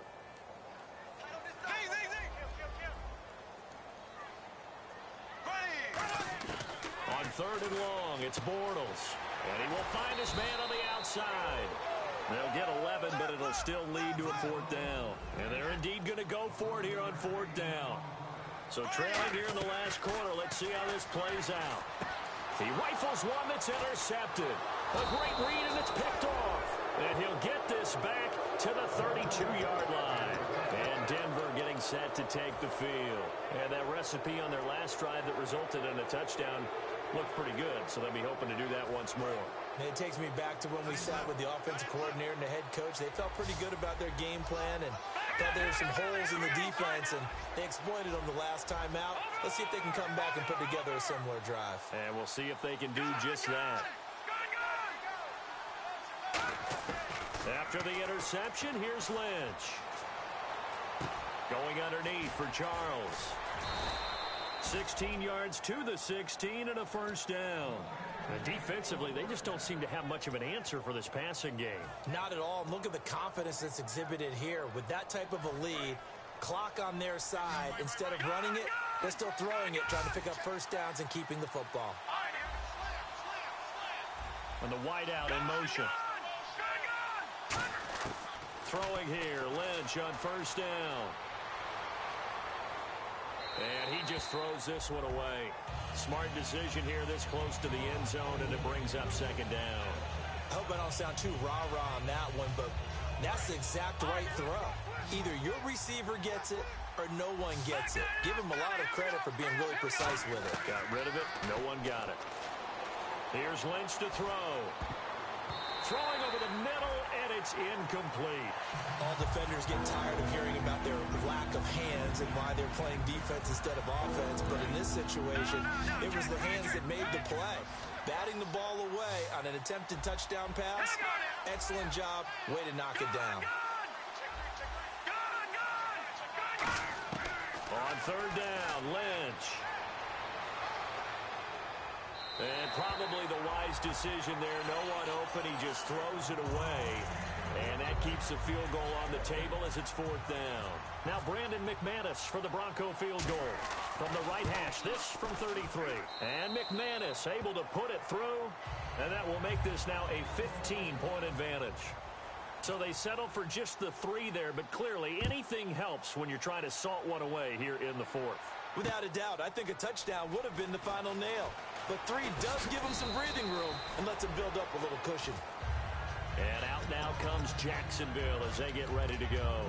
S1: On 3rd and long, it's Bortles. And he will find his man on the outside. They'll get 11, but it'll still lead to a 4th down. And they're indeed going to go for it here on 4th down. So trailing here in the last quarter, let's see how this plays out. He rifles one that's intercepted. A great read, and it's picked off. And he'll get this back to the 32-yard line. And Denver getting set to take the field. And that recipe on their last drive that resulted in a touchdown looked pretty good, so they'll be hoping to do that once more.
S2: It takes me back to when we sat with the offensive coordinator and the head coach. They felt pretty good about their game plan and thought there were some holes in the defense, and they exploited them the last time out. Let's see if they can come back and put together a similar drive.
S1: And we'll see if they can do just that. After the interception, here's Lynch. Going underneath for Charles. 16 yards to the 16 and a 1st down. And defensively, they just don't seem to have much of an answer for this passing game.
S2: Not at all. Look at the confidence that's exhibited here. With that type of a lead, clock on their side, instead of running it, they're still throwing it, trying to pick up 1st downs and keeping the football.
S1: And the wideout in motion. Throwing here, Lynch on 1st down. And he just throws this one away. Smart decision here this close to the end zone, and it brings up 2nd down.
S2: I hope I don't sound too rah-rah on that one, but that's the exact right throw. Either your receiver gets it or no one gets it. Give him a lot of credit for being really precise with it.
S1: Got rid of it. No one got it. Here's Lynch to throw. Throwing over the middle, and it's incomplete.
S2: All defenders get tired of hearing about their lack of hands and why they're playing defense instead of offense. But in this situation, it was the hands that made the play. Batting the ball away on an attempted touchdown pass. Excellent job. Way to knock it down.
S1: On 3rd down, Lynch. And probably the wise decision there. No one open. He just throws it away. And that keeps the field goal on the table as it's 4th down. Now Brandon McManus for the Bronco field goal. From the right hash, this from 33. And McManus able to put it through. And that will make this now a 15-point advantage. So they settle for just the 3 there, but clearly anything helps when you're trying to salt one away here in the 4th.
S2: Without a doubt, I think a touchdown would have been the final nail. but 3 does give him some breathing room and lets him build up a little cushion.
S1: And out now comes Jacksonville as they get ready to go.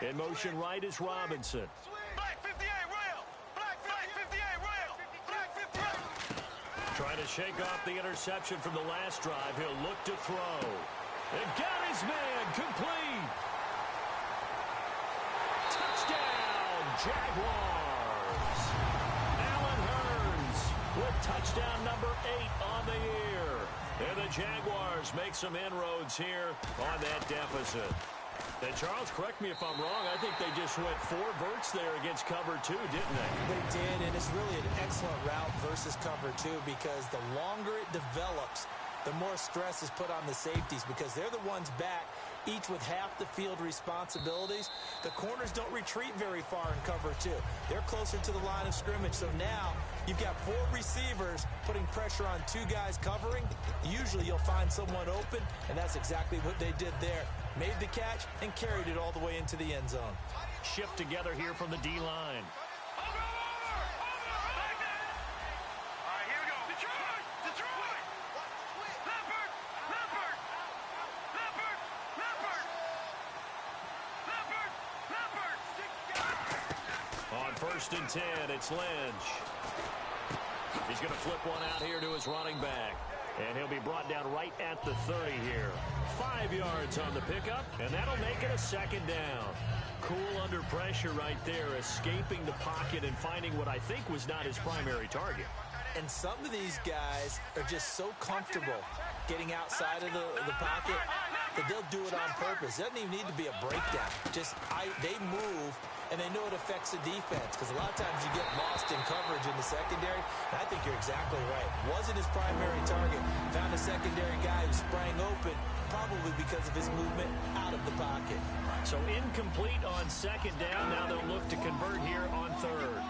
S1: In motion right is Robinson.
S3: Black 58 rail. Black 58 rail. Black 58.
S1: Trying to shake off the interception from the last drive. He'll look to throw. And got his man complete. Touchdown, Jaguars. Allen Hurns with touchdown number 8 on the year. And the Jaguars make some inroads here on that deficit. And Charles, correct me if I'm wrong, I think they just went 4 verts there against cover 2, didn't they?
S2: They did, and it's really an excellent route versus cover 2 because the longer it develops, the more stress is put on the safeties because they're the ones back, each with half the field responsibilities. The corners don't retreat very far in cover 2. They're closer to the line of scrimmage, so now you've got 4 receivers putting pressure on 2 guys covering. Usually you'll find someone open, and that's exactly what they did there. Made the catch and carried it all the way into the end zone.
S1: Shift together here from the D-line.
S3: All right, here we go. Detroit! Detroit! Leopard! Leopard! Leopard! Leopard! Leopard!
S1: On 1st and 10, it's Lynch. He's going to flip one out here to his running back. And he'll be brought down right at the 30 here. 5 yards on the pickup, and that'll make it a 2nd down. Cool under pressure right there, escaping the pocket and finding what I think was not his primary target.
S2: And some of these guys are just so comfortable getting outside of the pocket that they'll do it on purpose. It doesn't even need to be a breakdown. They move, and they know it affects the defense because a lot of times you get lost in coverage in the secondary, and I think you're exactly right. Wasn't his primary target. Found a secondary guy who sprang open, probably because of his movement out of the pocket.
S1: So incomplete on 2nd down. Now they'll look to convert here on 3rd.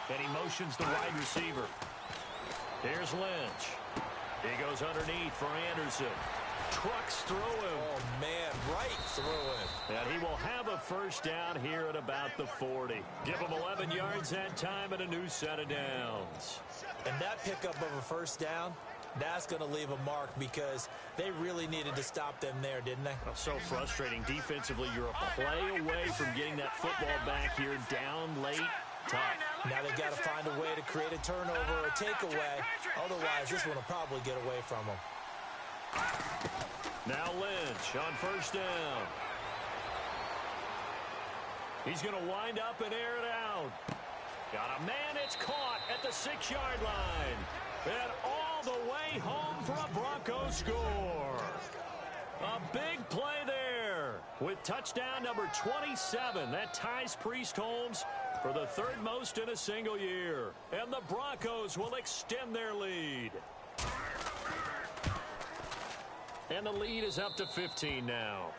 S1: And he motions the wide receiver. Here's Lynch. He goes underneath for Anderson. Trucks through him.
S2: Oh, man, right through him.
S1: And he will have a 1st down here at about the 40. Give him 11 yards that time and a new set of downs.
S2: And that pickup of a 1st down, that's going to leave a mark because they really needed to stop them there, didn't they?
S1: Oh, so frustrating. Defensively, you're a play away from getting that football back here down late. Tough.
S2: Now they've got to find a way to create a turnover or a takeaway. Otherwise, this one will probably get away from them.
S1: Now Lynch on 1st down. He's going to wind up and air it out. Got a man, it's caught at the 6-yard line. And all the way home for a Broncos score. A big play there with touchdown number 27. That ties Priest Holmes for the 3rd most in a single year. And the Broncos will extend their lead. And the lead is up to 15 now.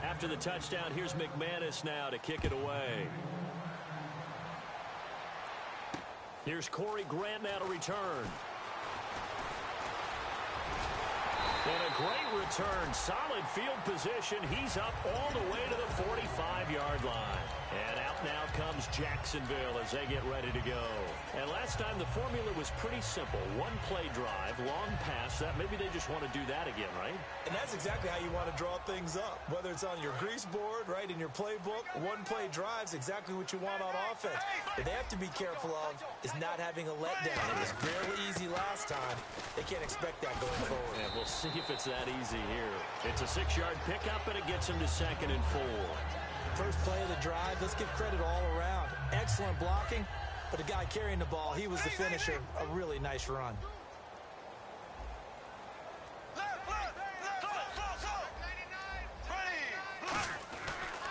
S1: After the touchdown, here's McManus now to kick it away. Here's Corey Grant now to return. And a great return. Solid field position. He's up all the way to the 45-yard line. And out now comes Jacksonville as they get ready to go. And last time the formula was pretty simple. 1-play drive, long pass. That maybe they just want to do that again, right?
S2: And that's exactly how you want to draw things up. Whether it's on your grease board, right, in your playbook, 1-play drive's exactly what you want on offense. What they have to be careful of is not having a letdown. It was barely easy last time. They can't expect that going forward.
S1: Yeah, we'll see if it's that easy here. It's a 6-yard pickup, and it gets him to 2nd and 4.
S2: First play of the drive, let's give credit all around. Excellent blocking, but the guy carrying the ball, he was the finisher. A really nice run.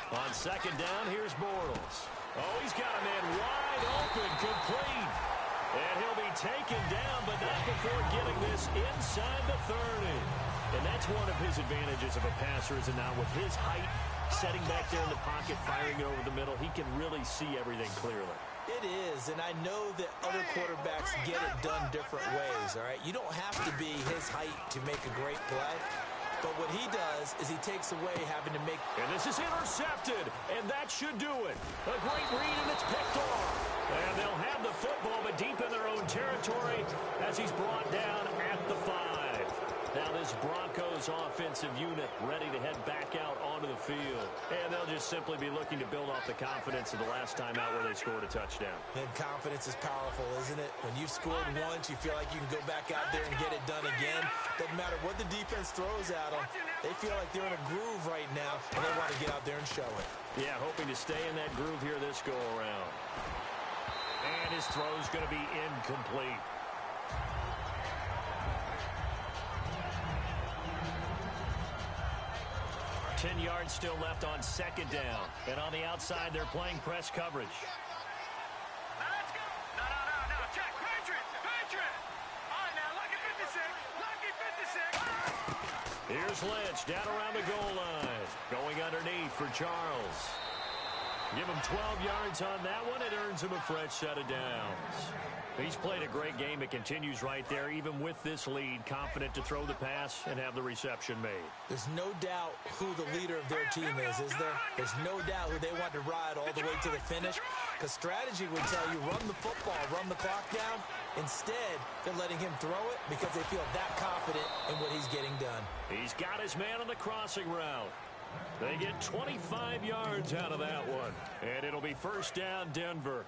S1: On second down, here's Bortles. Oh, he's got a man wide open, complete. And he'll be taken down, but not before getting this inside the 30. And that's one of his advantages of a passer, is now with his height, setting back there in the pocket, firing it over the middle, he can really see everything clearly.
S2: It is, and I know that other quarterbacks get it done different ways, all right? You don't have to be his height to make a great play. But what he does is he takes away having to make...
S1: And this is intercepted, and that should do it. A great read, and it's picked off. And they'll have the football, but deep in their own territory as he's brought down at the 5. Now this Broncos offensive unit ready to head back out onto the field. And they'll just simply be looking to build off the confidence of the last time out where they scored a touchdown.
S2: And confidence is powerful, isn't it? When you've scored once, you feel like you can go back out there and get it done again. Doesn't matter what the defense throws at them. They feel like they're in a groove right now, and they want to get out there and show it.
S1: Yeah, hoping to stay in that groove here this go-around. And his throw's going to be incomplete. 10 yards still left on second down. And on the outside, they're playing press coverage.
S3: Now let's go. No. Check. Patriot. All right, now, lucky 56.
S1: Here's Lynch down around the goal line. Going underneath for Charles. Give him 12 yards on that one. It earns him a fresh set of downs. He's played a great game. It continues right there, even with this lead, confident to throw the pass and have the reception made.
S2: There's no doubt who the leader of their team is there? There's no doubt who they want to ride all the way to the finish, because strategy would tell you run the football, run the clock down. Instead, they're letting him throw it because they feel that confident in what he's getting done.
S1: He's got his man on the crossing route. They get 25 yards out of that one, and it'll be first down Denver.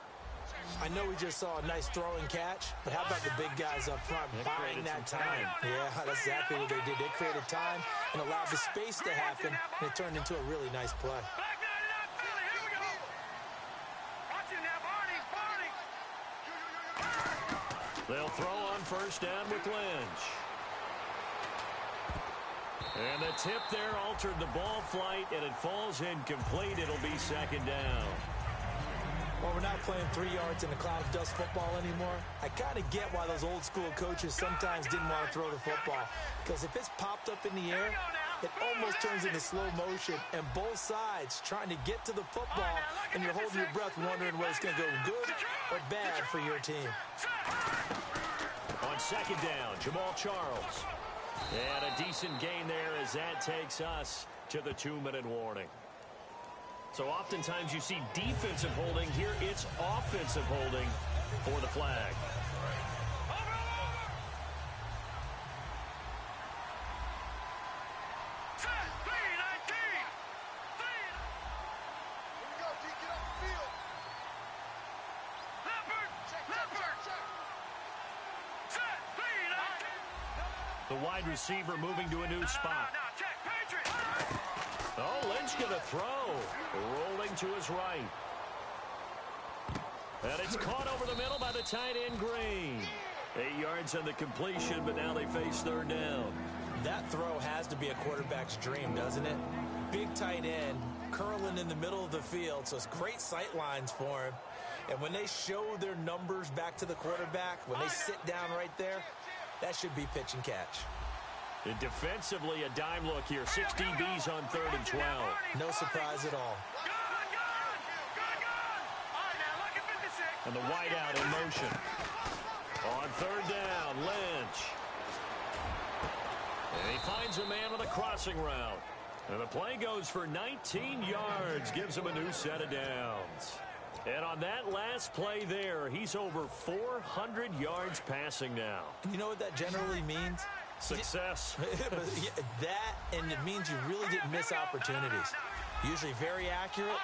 S2: I know we just saw a nice throw and catch, but how about the big guys up front buying that time? Yeah, that's exactly what they did. They created time and allowed the space to happen, and it turned into a really nice play.
S3: Back 99, Philly, here we go. Watch it now, Barney.
S1: They'll throw on first down with Lynch. And the tip there altered the ball flight, and it falls incomplete. It'll be second down.
S2: Well, we're not playing 3 yards in a cloud of dust football anymore. I kind of get why those old school coaches sometimes didn't want to throw the football. Because if it's popped up in the air, it almost turns into slow motion. And both sides trying to get to the football, and you're holding your breath wondering whether it's going to go good or bad for your team.
S1: On second down, Jamal Charles. And a decent gain there as that takes us to the 2-minute warning. So oftentimes you see defensive holding. Here it's offensive holding for the flag. The wide receiver moving to a new spot. Oh, Lynch going to throw. Rolling to his right. And it's caught over the middle by the tight end, Green. 8 yards on the completion, but now they face third down.
S2: That throw has to be a quarterback's dream, doesn't it? Big tight end, curling in the middle of the field, so it's great sight lines for him. And when they show their numbers back to the quarterback, when they sit down right there, that should be pitch and catch.
S1: And defensively, a dime look here. 6 DBs on 3rd and 12.
S2: No surprise at all.
S1: And the wideout in motion. On 3rd down, Lynch. And he finds a man on the crossing route. And the play goes for 19 yards. Gives him a new set of downs. And on that last play there, he's over 400 yards passing now.
S2: You know what that generally means?
S1: Success.
S2: That, and it means you really didn't miss opportunities. Usually very accurate.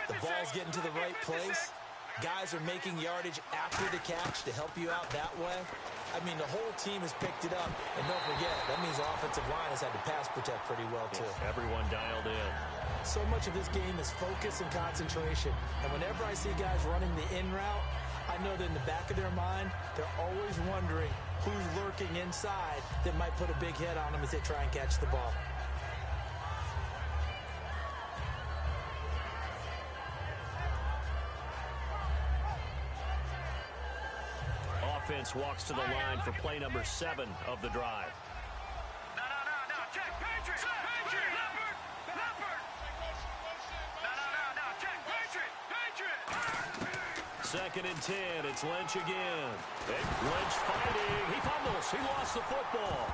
S2: The ball's getting to the right place. Guys are making yardage after the catch to help you out that way. I mean, the whole team has picked it up. And don't forget, that means the offensive line has had to pass protect pretty well, too.
S1: Yes, everyone dialed in.
S2: So much of this game is focus and concentration. And whenever I see guys running the in route, I know that in the back of their mind, they're always wondering who's lurking inside that might put a big hit on them as they try and catch the ball.
S1: offense walks to the line for play number 7 of the drive.
S3: No, check. Patriot. Leopard. No, check. Patriot.
S1: 2nd and 10. It's Lynch again. Lynch fighting. He fumbles. He lost the football.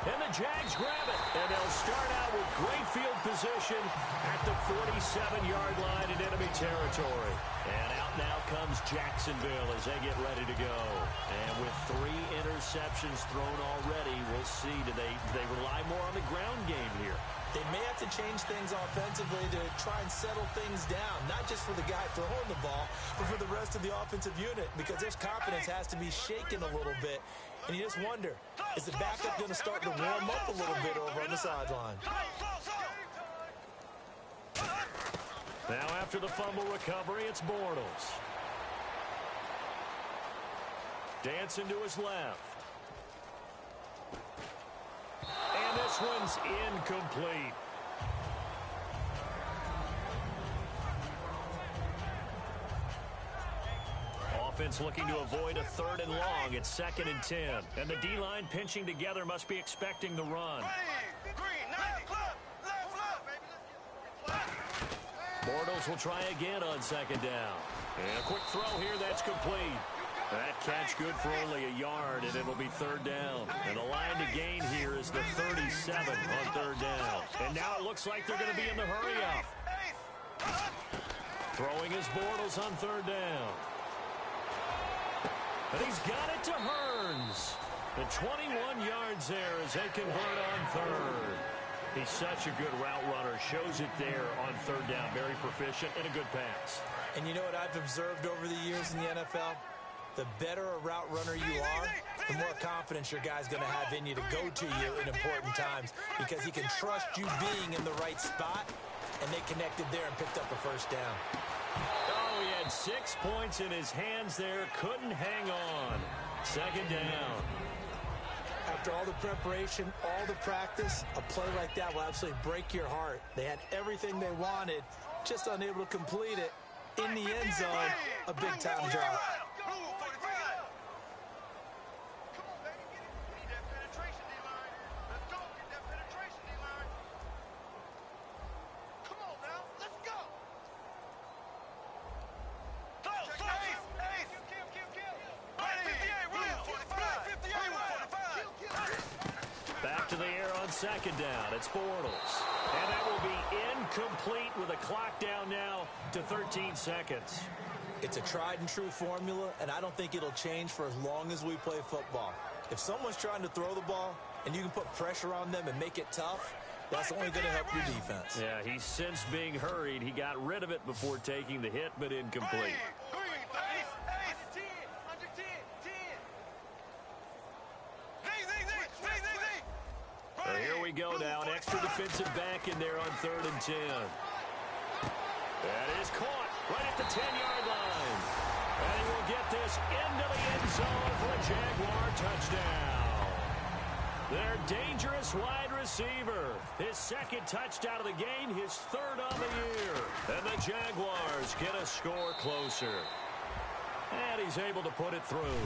S1: And the Jags grab it. And they'll start out with great field position at the 47-yard line in enemy territory. And out now comes Jacksonville as they get ready to go. And with 3 interceptions thrown already, we'll see. Do they rely more on the ground game here?
S2: They may have to change things offensively to try and settle things down, not just for the guy throwing the ball, but for the rest of the offensive unit, because their confidence has to be shaken a little bit. And you just wonder, is the backup going to start to warm up a little bit over on the sideline?
S1: Now after the fumble recovery, it's Bortles. Dancing to his left. And this one's incomplete. Offense looking to avoid a 3rd and long. It's 2nd and 10. And the D-line pinching together must be expecting the run. Bortles will try again on 2nd down. And a quick throw here that's complete. That catch good for only a yard, and it'll be 3rd down. And the line to gain here is the 37 on 3rd down. And now it looks like they're going to be in the hurry-up. Throwing his Bortles on 3rd down. And he's got it to Hearns. The 21 yards there as they convert on 3rd. He's such a good route runner. Shows it there on 3rd down. Very proficient and a good pass.
S2: And you know what I've observed over the years in the NFL? The better a route runner you are, the more confidence your guy's going to have in you to go to you in important times, because he can trust you being in the right spot, and they connected there and picked up a 1st down.
S1: Oh, he had 6 points in his hands there. Couldn't hang on. 2nd down.
S2: After all the preparation, all the practice, a play like that will absolutely break your heart. They had everything they wanted, just unable to complete it. In the end zone, a big-time drop.
S1: Back to the air on 2nd down. It's Bortles. And that will be incomplete with a clock down now to 13 seconds.
S2: It's a tried-and-true formula, and I don't think it'll change for as long as we play football. If someone's trying to throw the ball and you can put pressure on them and make it tough, that's only going to help your defense.
S1: Yeah, he's since being hurried. He got rid of it before taking the hit, but incomplete. So here we go now. An extra defensive back in there on 3rd and 10. That is caught right at the 10-yard line. And he will get this into the end zone for a Jaguar touchdown. Their dangerous wide receiver. His 2nd touchdown of the game, his 3rd on the year. And the Jaguars get a score closer. And he's able to put it through.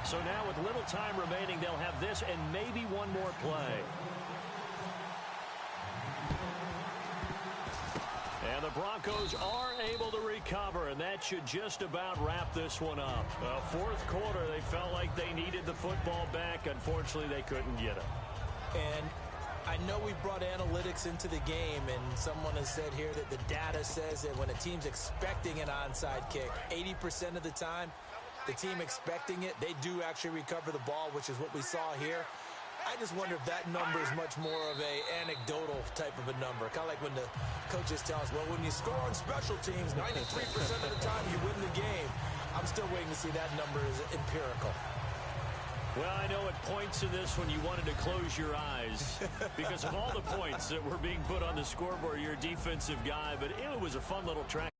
S1: So now with little time remaining, they'll have this and maybe one more play. And the Broncos are able to recover, and that should just about wrap this one up. 4th quarter, they felt like they needed the football back. Unfortunately, they couldn't get it.
S2: And I know we brought analytics into the game, and someone has said here that the data says that when a team's expecting an onside kick, 80% of the time, the team expecting it, they do actually recover the ball, which is what we saw here. I just wonder if that number is much more of a anecdotal type of a number. Kind of like when the coaches tell us, well, when you score on special teams, 93% of the time you win the game. I'm still waiting to see that number is empirical.
S1: Well, I know at points in this when you wanted to close your eyes because of all the points that were being put on the scoreboard. You're a defensive guy, but it was a fun little track.